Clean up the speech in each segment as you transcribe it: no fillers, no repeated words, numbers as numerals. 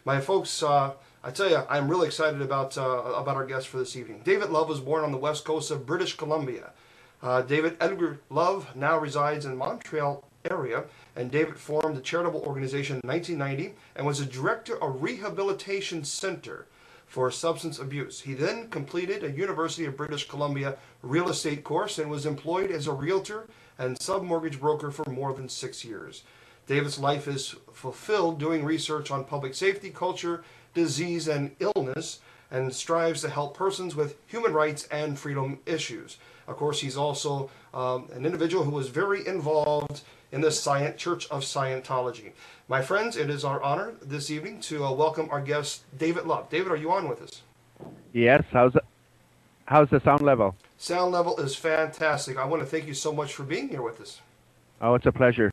My folks, I tell you, I'm really excited about our guest for this evening. David Love was born on the west coast of British Columbia. David Edgar Love now resides in Montreal area, and David formed the charitable organization in 1990 and was a director of Rehabilitation Center for Substance Abuse. He then completed a University of British Columbia real estate course and was employed as a realtor and submortgage broker for more than 6 years. David's life is fulfilled doing research on public safety, culture, disease, and illness, and strives to help persons with human rights and freedom issues. Of course, he's also an individual who was very involved in the Church of Scientology. My friends, it is our honor this evening to welcome our guest, David Love. David, are you on with us? Yes. How's the sound level? Sound level is fantastic. I want to thank you so much for being here with us. Oh, it's a pleasure.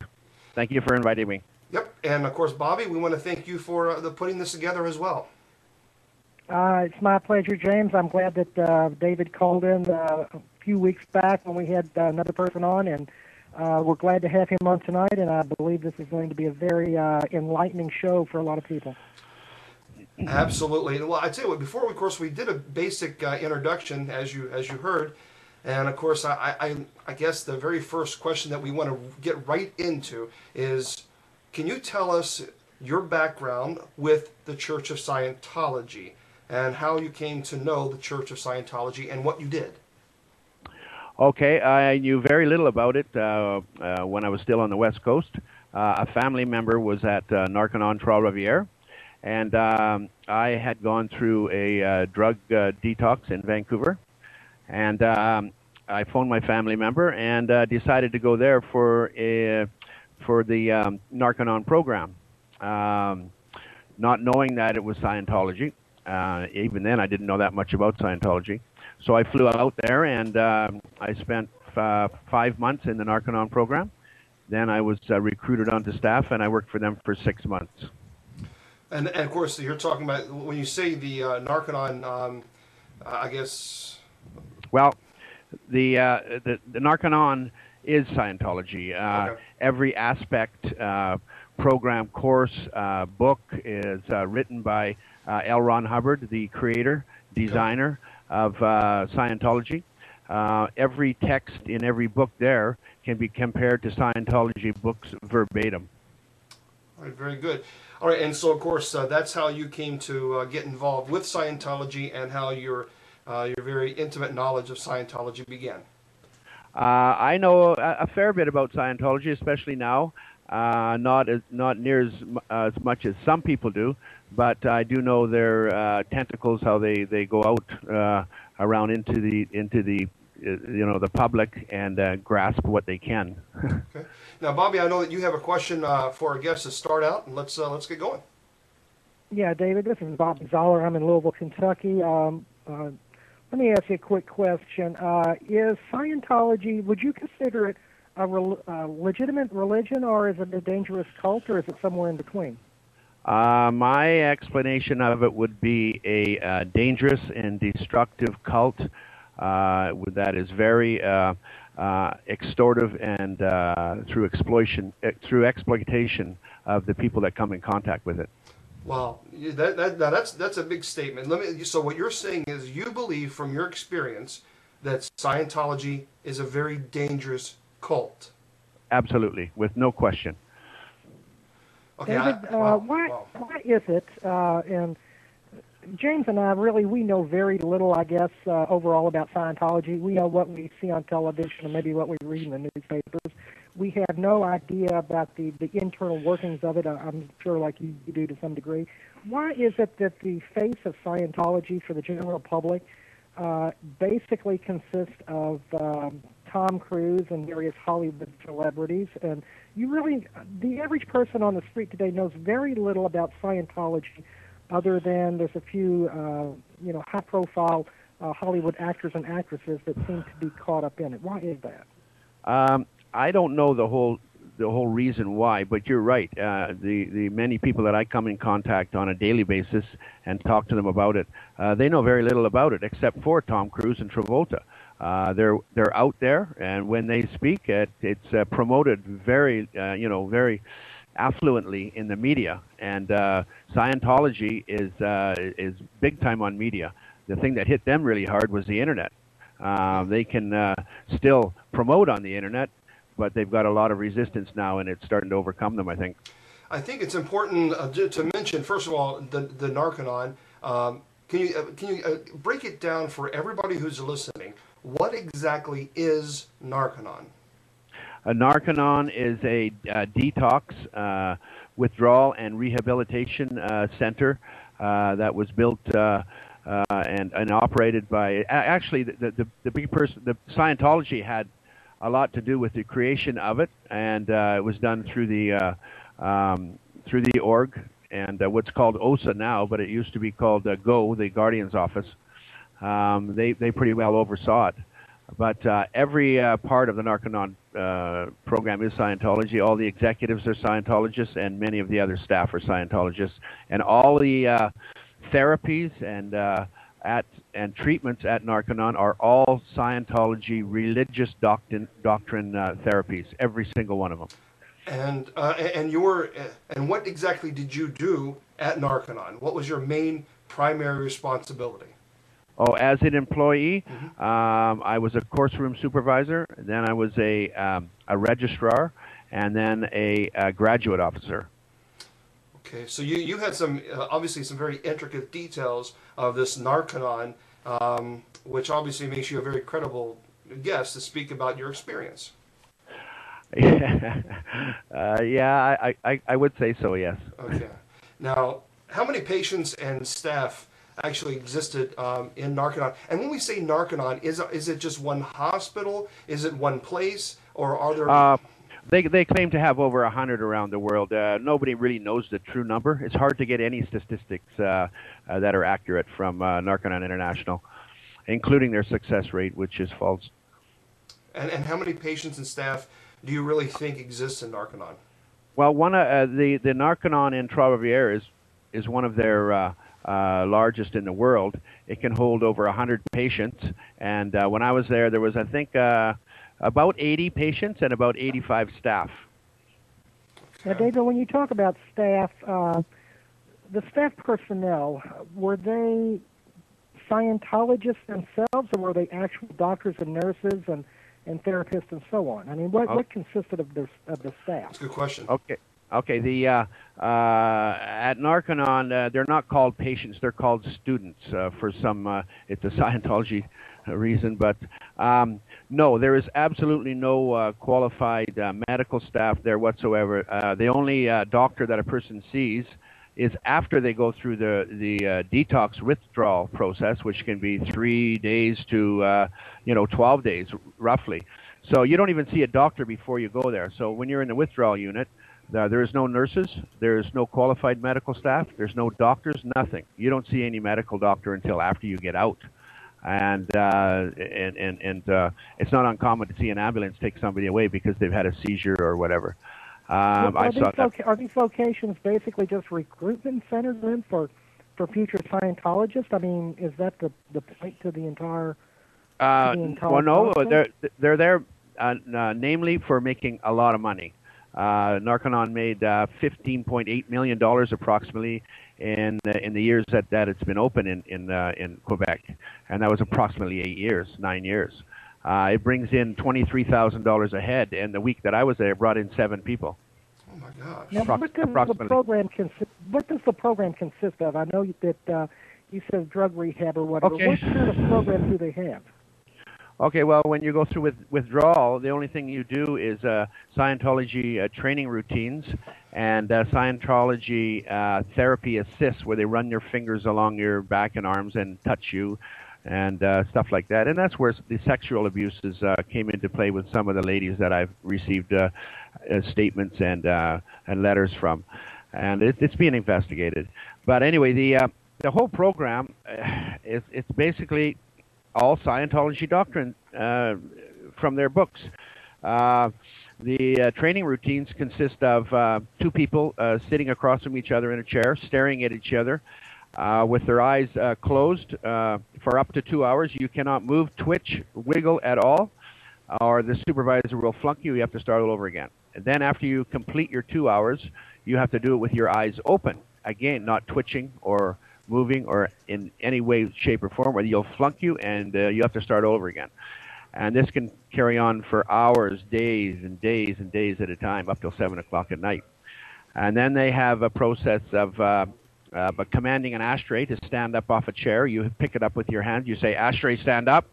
Thank you for inviting me. Yep, and of course, Bobby, we want to thank you for putting this together as well. It's my pleasure, James. I'm glad that David called in a few weeks back when we had another person on, and we're glad to have him on tonight, and I believe this is going to be a very enlightening show for a lot of people. Absolutely. Well, I tell you what, before, of course, we did a basic introduction, as you heard, and of course, I guess the very first question that we want to get right into is, can you tell us your background with the Church of Scientology and how you came to know the Church of Scientology and what you did? Okay, I knew very little about it when I was still on the West Coast. A family member was at Narconon Trois-Rivières, and I had gone through a drug detox in Vancouver, and I phoned my family member and decided to go there for the Narconon program, not knowing that it was Scientology. Even then, I didn't know that much about Scientology. So I flew out there, and I spent 5 months in the Narconon program. Then I was recruited onto staff, and I worked for them for 6 months. And of course, you're talking about, when you say the Narconon, I guess... Well, the Narconon is Scientology. Okay. Every aspect, program, course, book is written by L. Ron Hubbard, the creator, designer of Scientology. Every text in every book there can be compared to Scientology books verbatim. All right, very good. All right, and so of course that's how you came to get involved with Scientology and how your very intimate knowledge of Scientology began. I know a fair bit about Scientology, especially now. Not near as much as some people do, but I do know their tentacles, how they go out around into the the public and grasp what they can. Okay. Now, Bobby, I know that you have a question for our guests to start out, and let's get going. Yeah, David, this is Bob Zoeller. I'm in Louisville, Kentucky. Let me ask you a quick question. Is Scientology, would you consider it a legitimate religion, or is it a dangerous cult, or is it somewhere in between? My explanation of it would be a dangerous and destructive cult that is very extortive and through exploitation of the people that come in contact with it. Wow, that's a big statement. So what you're saying is you believe from your experience that Scientology is a very dangerous cult. Absolutely, with no question. Okay, David, why is it, and James and I we know very little, I guess, overall about Scientology. We know what we see on television and maybe what we read in the newspapers. We have no idea about the internal workings of it, I'm sure like you do to some degree. Why is it that the face of Scientology for the general public basically consists of Tom Cruise and various Hollywood celebrities, and the average person on the street today knows very little about Scientology other than there's a few, high-profile Hollywood actors and actresses that seem to be caught up in it. Why is that? I don't know the whole reason why, but you're right. The many people that I come in contact on a daily basis and talk to them about it, they know very little about it except for Tom Cruise and Travolta. They're out there, and when they speak, it's promoted very affluently in the media, and Scientology is big time on media. The thing that hit them really hard was the internet. They can still promote on the internet, but they've got a lot of resistance now, and it's starting to overcome them, I think. I think it's important to mention, first of all, the Narconon. Can you break it down for everybody who's listening? What exactly is Narconon? A Narconon is a detox, withdrawal, and rehabilitation center that was built and operated by. Actually, the big person, the Scientology had a lot to do with the creation of it, and it was done through the org and what's called OSA now, but it used to be called GO, the Guardian's Office. They pretty well oversaw it. But every part of the Narconon program is Scientology. All the executives are Scientologists, and many of the other staff are Scientologists. And all the therapies and treatments at Narconon are all Scientology religious doctrine therapies, every single one of them. And what exactly did you do at Narconon? What was your main primary responsibility? Oh, as an employee, I was a course room supervisor. Then I was a registrar, and then a graduate officer. Okay, so you had some obviously some very intricate details of this Narconon, which obviously makes you a very credible guest to speak about your experience. Yeah, I would say so, yes. Okay. Now, how many patients and staff actually existed in Narconon? And when we say Narconon, is it just one hospital? Is it one place? Or are there... They claim to have over 100 around the world. Nobody really knows the true number. It's hard to get any statistics that are accurate from Narconon International, including their success rate, which is false. And how many patients and staff do you really think exists in Narconon? Well, the Narconon in Trois-Rivières is one of their largest in the world. It can hold over 100 patients, and when I was there was, I think, about 80 patients and about 85 staff. Now, David, when you talk about staff, the staff personnel, were they Scientologists themselves, or were they actual doctors and nurses and therapists and so on? I mean, what consisted of the staff? That's a good question. Okay. The at Narconon, they're not called patients; they're called students. For some, it's a Scientology reason, but no, there is absolutely no qualified medical staff there whatsoever. The only doctor that a person sees is after they go through the detox withdrawal process, which can be 3 days to 12 days roughly. So you don't even see a doctor before you go there. So when you're in the withdrawal unit, there is no nurses, there is no qualified medical staff, there's no doctors, nothing. You don't see any medical doctor until after you get out. And it's not uncommon to see an ambulance take somebody away because they've had a seizure or whatever. Are these locations basically just recruitment centers then for future Scientologists? I mean, is that the point to the entire? Well, no, they're there namely for making a lot of money. Narconon made $15.8 million approximately in the years that it's been open in Quebec, and that was approximately 9 years. It brings in $23,000 a head, and the week that I was there, it brought in 7 people. Oh my gosh! Now, what does the program consist of? I know that you said drug rehab or whatever. Okay. What kind of program do they have? Okay, well, when you go through withdrawal, the only thing you do is Scientology training routines and Scientology therapy assists, where they run their fingers along your back and arms and touch you and stuff like that. And that's where the sexual abuses came into play with some of the ladies that I've received statements and letters from. And it's being investigated. But anyway, the whole program it's basically all Scientology doctrine from their books. The training routines consist of 2 people sitting across from each other in a chair, staring at each other with their eyes closed for up to 2 hours. You cannot move, twitch, wiggle at all, or the supervisor will flunk you. You have to start all over again. And then after you complete your 2 hours, you have to do it with your eyes open. Again, not twitching or moving or in any way, shape, or form, where you'll flunk you and you have to start over again. And this can carry on for hours, days, and days and days at a time, up till 7 o'clock at night. And then they have a process of commanding an ashtray to stand up off a chair. You pick it up with your hand. You say, "Ashtray, stand up."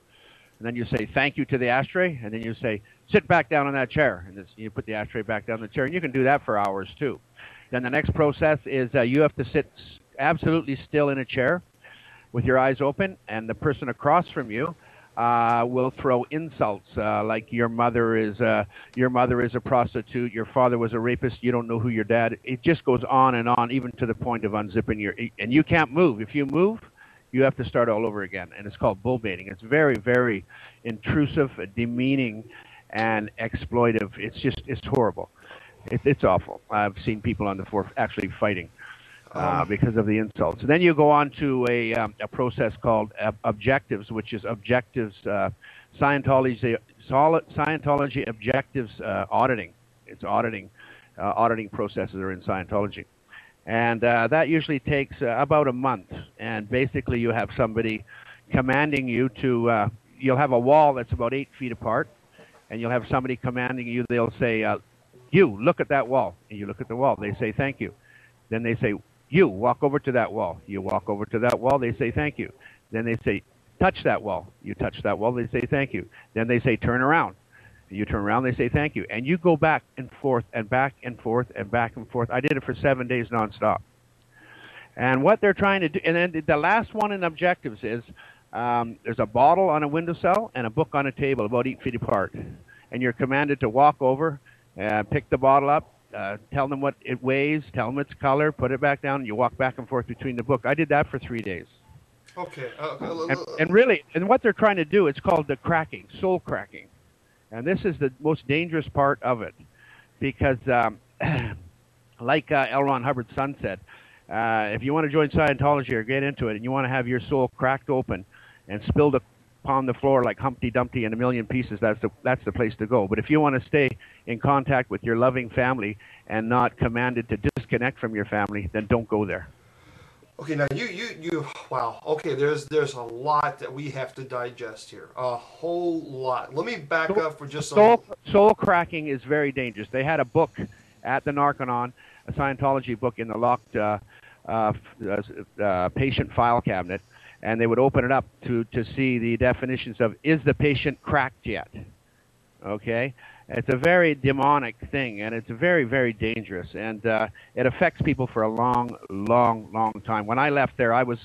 And then you say, "Thank you" to the ashtray. And then you say, "Sit back down on that chair." And you put the ashtray back down on the chair. And you can do that for hours, too. Then the next process is you have to sit absolutely still in a chair with your eyes open, and the person across from you will throw insults like your mother is a prostitute, your father was a rapist, you don't know who your dad. It just goes on and on, even to the point of unzipping your. And you can't move. If you move, you have to start all over again. And it's called bull baiting. It's very, very intrusive, demeaning, and exploitive. It's horrible. It's awful. I've seen people on the floor actually fighting because of the insults. And then you go on to a process called objectives, which is objectives Scientology objectives auditing. It's auditing processes are in Scientology, and that usually takes about a month. And basically, you have somebody commanding you to. You'll have a wall that's about 8 feet apart, and you'll have somebody commanding you. They'll say, "You look at that wall," and you look at the wall. They say, "Thank you." Then they say, "You walk over to that wall." You walk over to that wall. They say, "Thank you." Then they say, "Touch that wall." You touch that wall. They say, "Thank you." Then they say, "Turn around." You turn around. They say, "Thank you." And you go back and forth and back and forth and back and forth. I did it for 7 days nonstop. And what they're trying to do, and then the last one in objectives is there's a bottle on a windowsill and a book on a table about 8 feet apart. And you're commanded to walk over, pick the bottle up, tell them what it weighs, tell them its color, put it back down, and you walk back and forth between the book. I did that for 3 days. Okay. And really, and what they're trying to do, it's called the cracking, soul cracking. And this is the most dangerous part of it, because like L. Ron Hubbard's son said, if you want to join Scientology or get into it and you want to have your soul cracked open and spilled upon the floor like Humpty Dumpty in a million pieces, that's the place to go. But if you want to stay in contact with your loving family and not commanded to disconnect from your family, then don't go there. Okay, now you wow. Okay, there's a lot that we have to digest here. A whole lot. Let me back up for just a moment. Soul cracking is very dangerous. They had a book at the Narconon, a Scientology book in the locked patient file cabinet, and they would open it up to see the definitions of, is the patient cracked yet? Okay? It's a very demonic thing, and it's very, very dangerous, and it affects people for a long, long, long time. When I left there, I was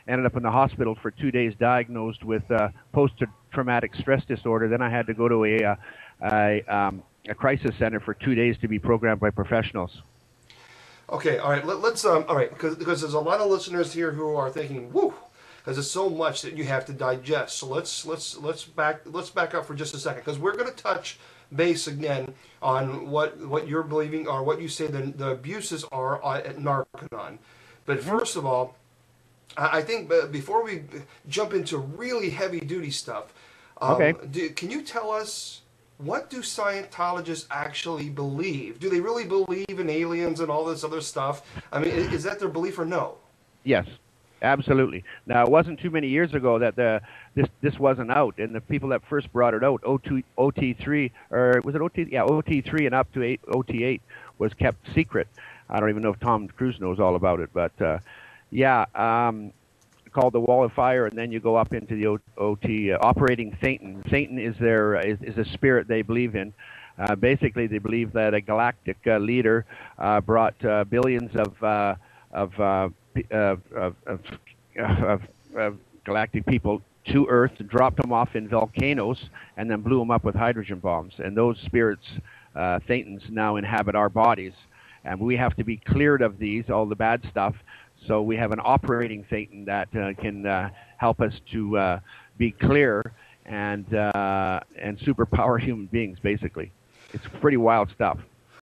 ended up in the hospital for 2 days, diagnosed with post-traumatic stress disorder. Then I had to go to a crisis center for 2 days to be programmed by professionals. Okay, all right. Let's all right, because there's a lot of listeners here who are thinking, "Woo," because there's so much that you have to digest. So let's back up for just a second, because we're going to touch base again on what you're believing or what you say the abuses are at Narconon. But first of all, I think before we jump into really heavy duty stuff, okay, can you tell us, what do Scientologists actually believe? Do they really believe in aliens and all this other stuff? I mean, is that their belief or no? Yes, absolutely. Now, it wasn't too many years ago that this wasn't out, and the people that first brought it out, OT3, or was it OT? Yeah, OT3 and up to OT8 was kept secret. I don't even know if Tom Cruise knows all about it, but called the Wall of Fire, and then you go up into the OT, operating Satan. Satan is is a spirit they believe in. Basically, they believe that a galactic leader brought billions of galactic people to Earth, dropped them off in volcanoes, and then blew them up with hydrogen bombs. And those spirits, Satans, now inhabit our bodies, and we have to be cleared of these, all the bad stuff. So we have an operating Satan that can help us to be clear and superpower human beings. Basically, it's pretty wild stuff.